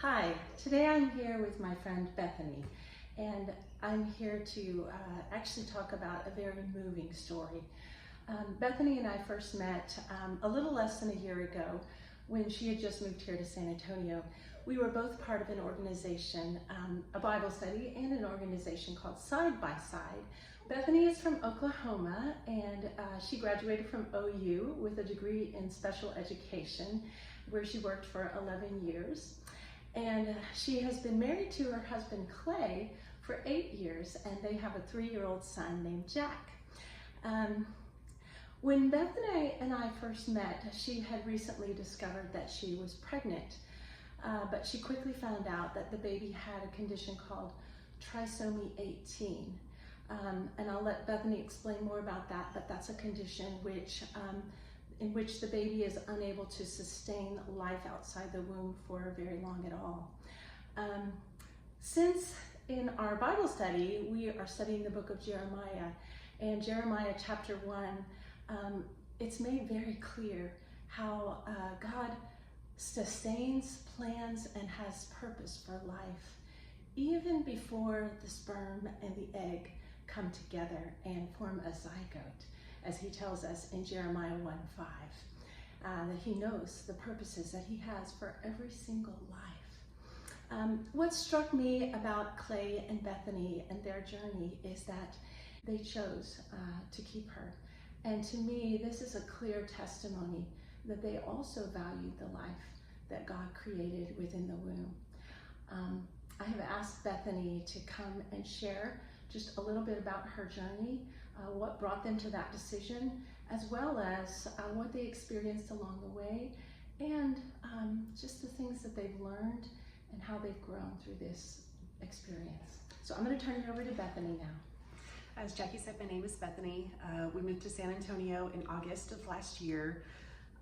Hi, today I'm here with my friend Bethany, and I'm here to actually talk about a very moving story. Bethany and I first met a little less than a year ago when she had just moved here to San Antonio. We were both part of an organization, a Bible study, and an organization called Side by Side. Bethany is from Oklahoma, and she graduated from OU with a degree in special education, where she worked for 11 years. And she has been married to her husband Clay for 8 years, and they have a 3-year-old son named Jack. When Bethany and I first met, she had recently discovered that she was pregnant, but she quickly found out that the baby had a condition called Trisomy 18. And I'll let Bethany explain more about that, but that's a condition in which the baby is unable to sustain life outside the womb for very long at all. Since in our Bible study, we are studying the book of Jeremiah, and Jeremiah chapter 1, it's made very clear how God sustains, plans, and has purpose for life, even before the sperm and the egg come together and form a zygote, as he tells us in Jeremiah 1:5, that he knows the purposes that he has for every single life. What struck me about Clay and Bethany and their journey is that they chose to keep her. And to me, this is a clear testimony that they also valued the life that God created within the womb. I have asked Bethany to come and share just a little bit about her journey, what brought them to that decision, as well as what they experienced along the way, and just the things that they've learned and how they've grown through this experience. So I'm going to turn it over to Bethany now. As Jackie said, my name is Bethany. We moved to San Antonio in August of last year.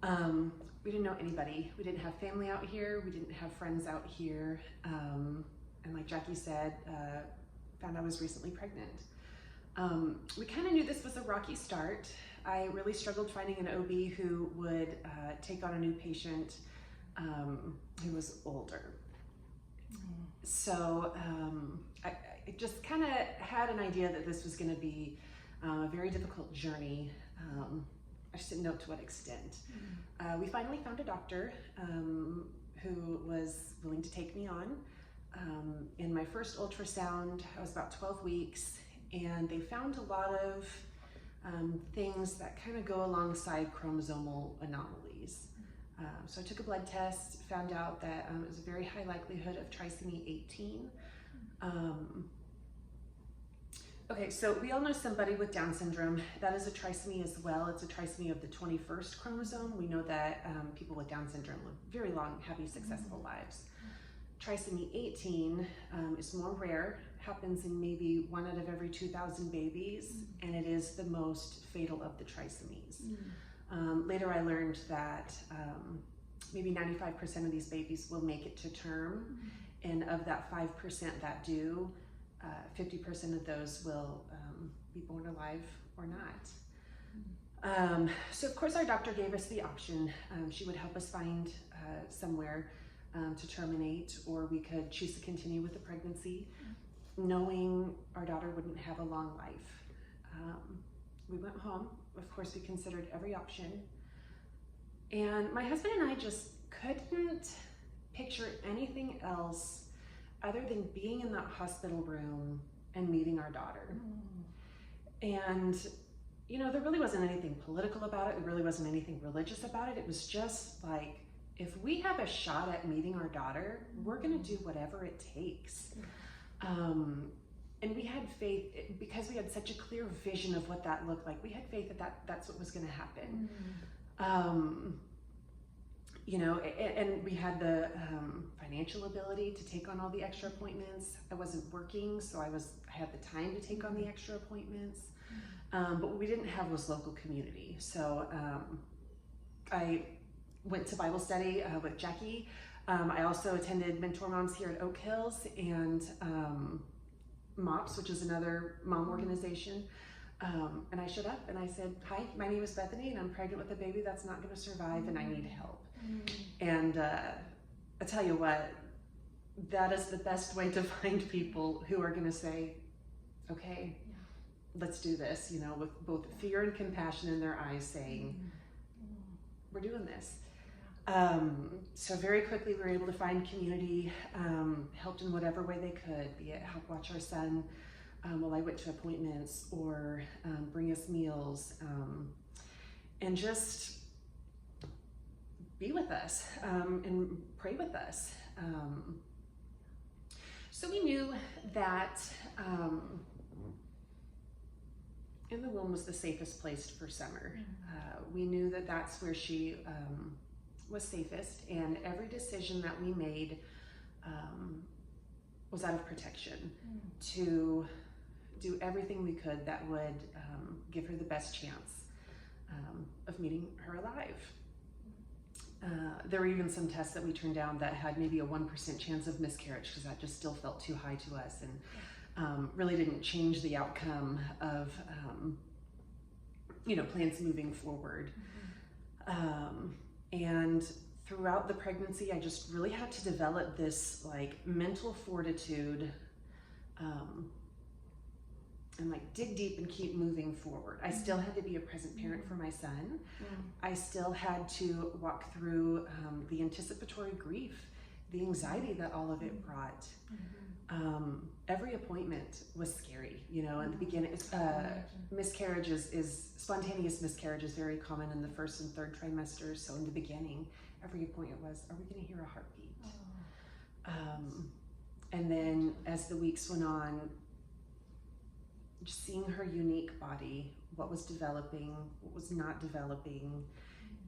We didn't know anybody. We didn't have family out here. We didn't have friends out here. And like Jackie said, found I was recently pregnant. We kind of knew this was a rocky start. I really struggled finding an OB who would take on a new patient who was older. So I just kind of had an idea that this was going to be a very difficult journey. I just didn't know to what extent. We finally found a doctor who was willing to take me on. In my first ultrasound, I was about 12 weeks, and they found a lot of things that kind of go alongside chromosomal anomalies. So I took a blood test, found out that it was a very high likelihood of trisomy 18. Okay, so we all know somebody with Down syndrome. That is a trisomy as well. It's a trisomy of the 21st chromosome. We know that people with Down syndrome live very long, happy, successful lives. Trisomy 18 is more rare, happens in maybe 1 out of every 2,000 babies, and it is the most fatal of the trisomies. Later I learned that maybe 95% of these babies will make it to term, and of that 5% that do, 50% of those will be born alive or not. So of course our doctor gave us the option. She would help us find somewhere to terminate, or we could choose to continue with the pregnancy, knowing our daughter wouldn't have a long life. We went home. Of course, we considered every option. And my husband and I just couldn't picture anything else other than being in that hospital room and meeting our daughter. And, you know, there really wasn't anything political about it. There really wasn't anything religious about it. It was just like, if we have a shot at meeting our daughter, we're going to do whatever it takes. And we had faith, because we had such a clear vision of what that looked like. We had faith that that's what was going to happen. You know, and we had the financial ability to take on all the extra appointments. I wasn't working, so I had the time to take on the extra appointments. But what we didn't have was local community. So I went to Bible study with Jackie. I also attended Mentor Moms here at Oak Hills, and MOPS, which is another mom organization. And I showed up and I said, hi, my name is Bethany and I'm pregnant with a baby that's not going to survive and I need help. And I tell you what, that is the best way to find people who are going to say, okay, let's do this, you know, with both fear and compassion in their eyes, saying, we're doing this. So very quickly we were able to find community, helped in whatever way they could, be it help watch our son while I went to appointments, or bring us meals, and just be with us and pray with us. So we knew that in the womb was the safest place for Summer. We knew that that's where she was safest, and every decision that we made was out of protection to do everything we could that would give her the best chance of meeting her alive. There were even some tests that we turned down that had maybe a 1% chance of miscarriage, because that just still felt too high to us, and really didn't change the outcome of plans moving forward. And throughout the pregnancy, I just really had to develop this mental fortitude and dig deep and keep moving forward. I still had to be a present parent for my son. I still had to walk through the anticipatory grief, the anxiety that all of it brought. Every appointment was scary, in the beginning. Spontaneous miscarriage is very common in the first and third trimesters. So in the beginning, every appointment was, are we going to hear a heartbeat? And then as the weeks went on, just seeing her unique body, what was developing, what was not developing,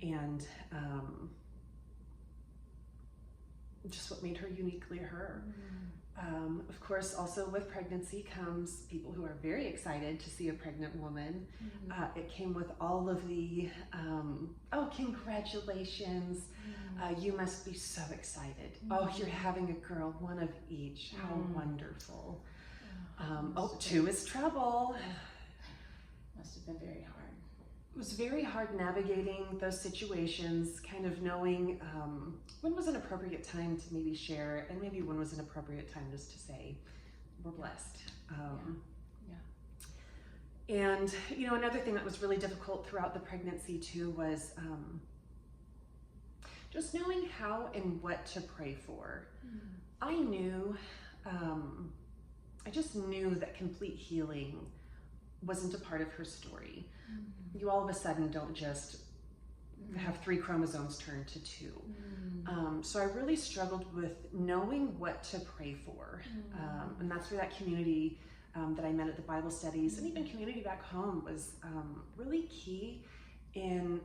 and just what made her uniquely her. Of course, also with pregnancy comes people who are very excited to see a pregnant woman. It came with all of the, oh, congratulations, you must be so excited. Oh, you're having a girl, one of each, how wonderful. Oh, two is trouble. Must have been very hard. It was very hard navigating those situations, kind of knowing when was an appropriate time to maybe share, and maybe when was an appropriate time just to say, we're blessed. And, another thing that was really difficult throughout the pregnancy too was just knowing how and what to pray for. I knew, I just knew that complete healing wasn't a part of her story. You all of a sudden don't just have 3 chromosomes turned to 2. So I really struggled with knowing what to pray for. And that's where that community that I met at the Bible studies, and even community back home, was really key in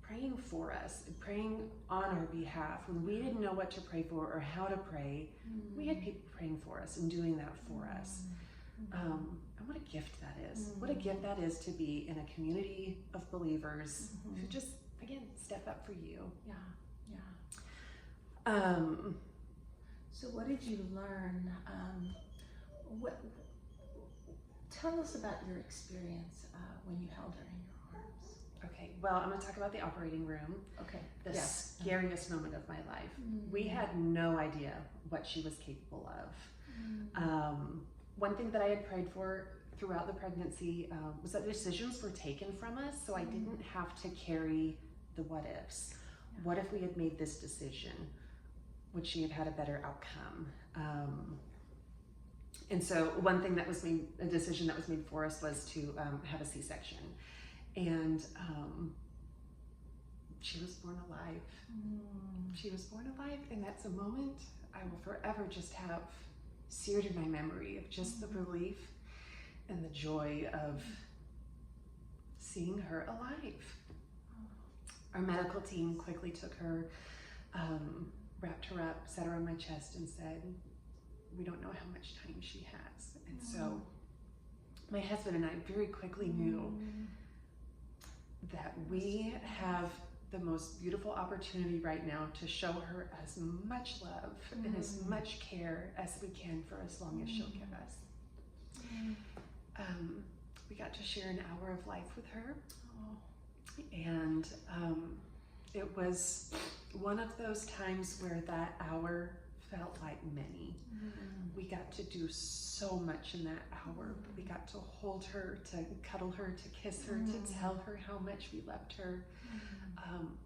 praying for us, praying on our behalf. When we didn't know what to pray for or how to pray, we had people praying for us and doing that for us. And what a gift that is. What a gift that is to be in a community of believers who just, again, step up for you. So what did you learn? Tell us about your experience when you held her in your arms. Okay, well, I'm going to talk about the operating room. Okay. The scariest moment of my life. We had no idea what she was capable of. One thing that I had prayed for throughout the pregnancy was that decisions were taken from us, so I didn't have to carry the what ifs. What if we had made this decision? Would she have had a better outcome? And so one thing that was made, a decision that was made for us, was to have a C-section. And she was born alive. She was born alive, and that's a moment I will forever just have seared in my memory, of just the relief and the joy of seeing her alive. Our medical team quickly took her, wrapped her up, set her on my chest, and said, we don't know how much time she has. And so my husband and I very quickly knew that we have the most beautiful opportunity right now to show her as much love and as much care as we can for as long as she'll give us. We got to share an hour of life with her, and it was one of those times where that hour felt like many. We got to do so much in that hour. We got to hold her, to cuddle her, to kiss her, to tell her how much we loved her.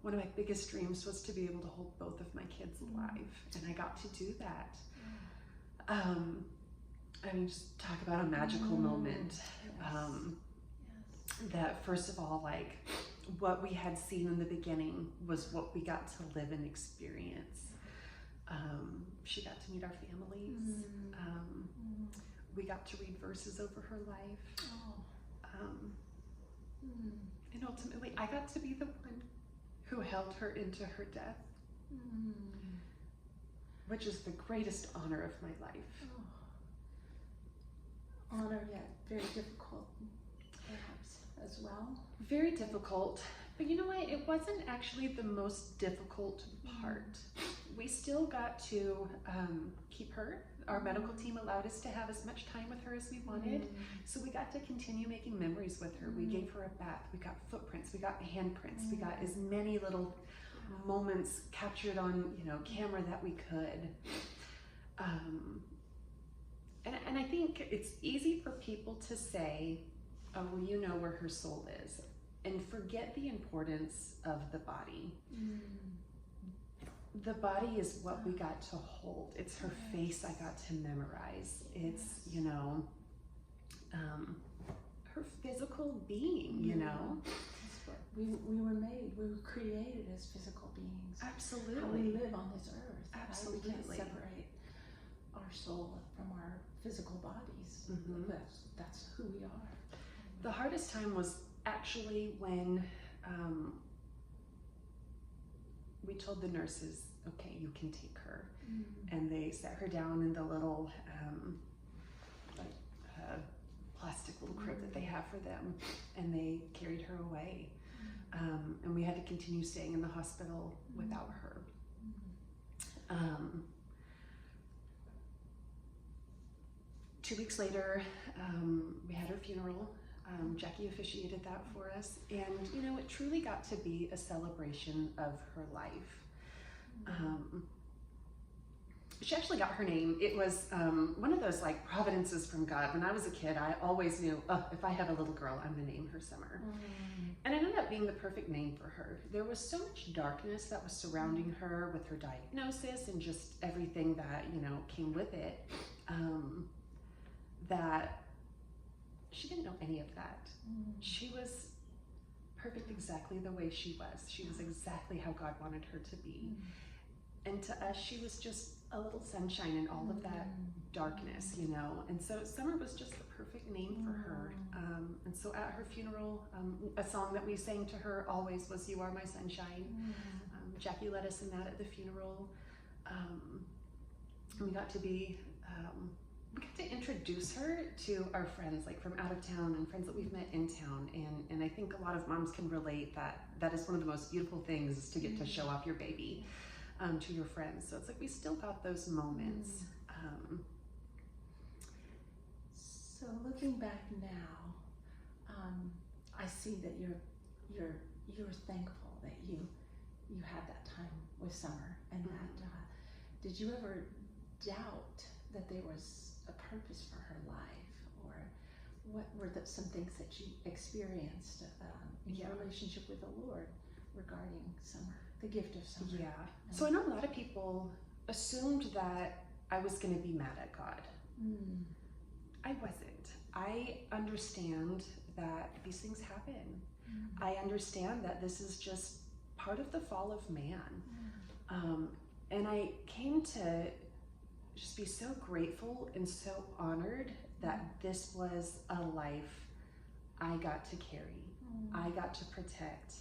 One of my biggest dreams was to be able to hold both of my kids alive, and I got to do that. I mean, just talk about a magical moment. That first of all, like, what we had seen in the beginning was what we got to live and experience. She got to meet our families. We got to read verses over her life. And ultimately, I got to be the one who held her into her death, which is the greatest honor of my life. Honor, yet very difficult, perhaps, as well. Very difficult, but you know what? It wasn't actually the most difficult part. We still got to keep her. Our medical team allowed us to have as much time with her as we wanted, so we got to continue making memories with her. We gave her a bath, we got footprints, we got handprints, we got as many little moments captured on, you know, camera that we could. And I think it's easy for people to say, oh, well, you know where her soul is, and forget the importance of the body. The body is what we got to hold. It's her face I got to memorize. It's, you know, her physical being, you know. We were made, we were created as physical beings. Absolutely. How we live on this earth. Absolutely. We can't separate our soul from our physical bodies. That's who we are. The hardest time was actually when we told the nurses, okay, you can take her. And they set her down in the little plastic little crib that they have for them, and they carried her away. And we had to continue staying in the hospital without her. 2 weeks later, we had her funeral. Jackie officiated that for us, and you know, it truly got to be a celebration of her life. She actually got her name. It was one of those like providences from God. When I was a kid, I always knew, oh, if I have a little girl, I'm gonna name her Summer. And it ended up being the perfect name for her. There was so much darkness that was surrounding her with her diagnosis and just everything that, you know, came with it, that she didn't know any of that. She was perfect exactly the way she was. She was exactly how God wanted her to be. And to us, she was just a little sunshine in all of that darkness, you know. And so Summer was just the perfect name for her. And so at her funeral, a song that we sang to her always was "You Are My Sunshine." Jackie led us in that at the funeral. We got to introduce her to our friends, like from out of town, and friends that we've met in town. And I think a lot of moms can relate that is one of the most beautiful things, is to get to show off your baby to your friends. So it's like we still got those moments. So looking back now, I see that you're thankful that you had that time with Summer, and that did you ever doubt that there was a purpose for her life, or what were some things that you experienced in your relationship with the Lord regarding Summer, the gift of Summer? So I know a lot of people assumed that I was going to be mad at God. I wasn't. I understand that these things happen. I understand that this is just part of the fall of man. And I came to just be so grateful and so honored that this was a life I got to carry, I got to protect,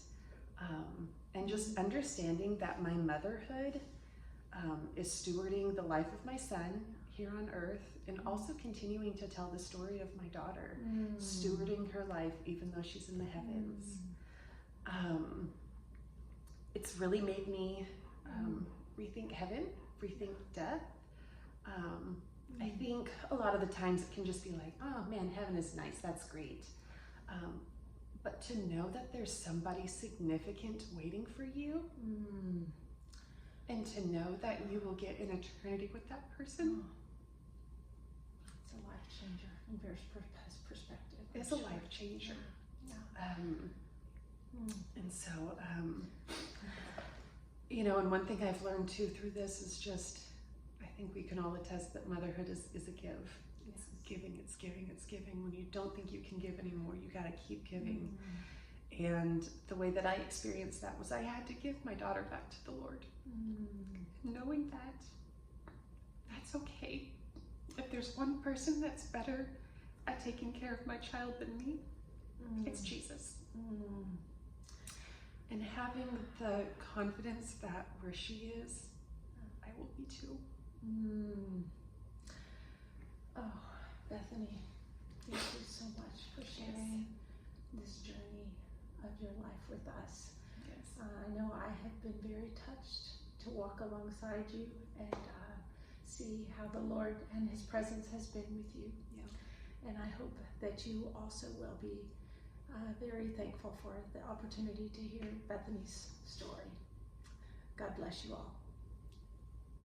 and just understanding that my motherhood is stewarding the life of my son here on earth, and also continuing to tell the story of my daughter, stewarding her life even though she's in the heavens. It's really made me rethink heaven, rethink death. I think a lot of the times it can just be like, oh man, heaven is nice, that's great. But to know that there's somebody significant waiting for you, And to know that you will get an eternity with that person It's a life changer in various perspective. is a life changer. Yeah. And so, you know, and one thing I've learned too through this is just, I think we can all attest that motherhood is a give. It's giving, it's giving, it's giving. When you don't think you can give anymore, you got to keep giving. And the way that I experienced that was I had to give my daughter back to the Lord. Knowing that that's okay. If there's one person that's better at taking care of my child than me, it's Jesus. And having the confidence that where she is, I will be too. Oh, Bethany, thank you so much for sharing this journey of your life with us. Yes. I know I have been very touched to walk alongside you and see how the Lord and His presence has been with you. Yeah. And I hope that you also will be very thankful for the opportunity to hear Bethany's story. God bless you all.